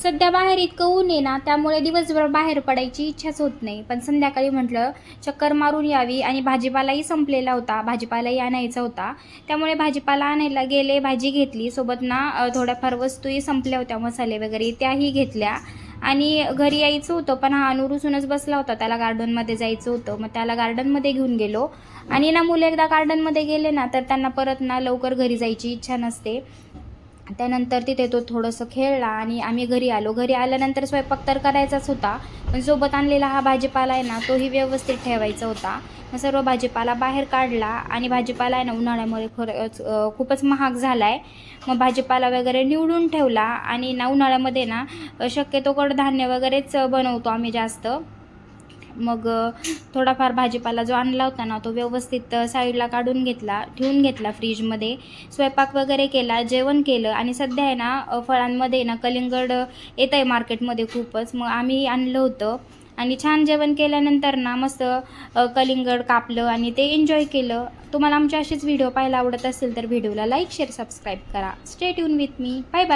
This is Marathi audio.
सध्या बाहेर इतकं ऊन आहे ना, त्यामुळे दिवसभर बाहेर पडायची इच्छाच होत नाही. पण संध्याकाळी म्हटलं चक्कर मारून यावी आणि भाजीपालाही संपलेला होता, भाजीपालाही आणायचा होता. त्यामुळे भाजीपाला आणायला गेले, भाजी घेतली. सोबत ना थोड्याफार वस्तूही संपल्या होत्या, मसाले वगैरे त्याही घेतल्या. आणि घरी यायचं होतं, पण हा अनुरुसूनच बसला होता, त्याला गार्डनमध्ये जायचं होतं. मग त्याला गार्डनमध्ये घेऊन गेलो. आणि ना मुलं एकदा गार्डनमध्ये गेले ना, तर त्यांना परत ना लवकर घरी जायची इच्छा नसते. त्यानंतर तिथे तो थोडंसं खेळला आणि आम्ही घरी आलो. घरी आल्यानंतर स्वयंपाक तर करायचाच होता, पण सोबत आणलेला हा भाजीपाला आहे ना, तोही व्यवस्थित ठेवायचा होता. मग सर्व भाजीपाला बाहेर काढला आणि भाजीपाला आहे ना, उन्हाळ्यामुळे खरंच खूपच महाग झाला आहे. मग भाजीपाला वगैरे निवडून ठेवला आणि ना उन्हाळ्यामध्ये ना शक्यतो कडधान्य वगैरेच बनवतो आम्ही जास्त. मग थोडाफार भाजीपाला जो आणला होता ना, तो व्यवस्थित साईडला काढून घेतला, ठेवून घेतला फ्रीजमध्ये. स्वयंपाक वगैरे केला, जेवण केलं आणि सध्या आहे ना फळांमध्ये ना कलिंगड येत आहे मार्केटमध्ये खूपच. मग आम्ही आणलं होतं आणि छान जेवण केल्यानंतर ना मस्त कलिंगड कापलं आणि ते एन्जॉय केलं. तुम्हाला आमचे असेच व्हिडिओ पाहायला आवडत असेल तर व्हिडिओला लाईक, शेअर, सबस्क्राईब करा. Stay tune with me. Bye bye.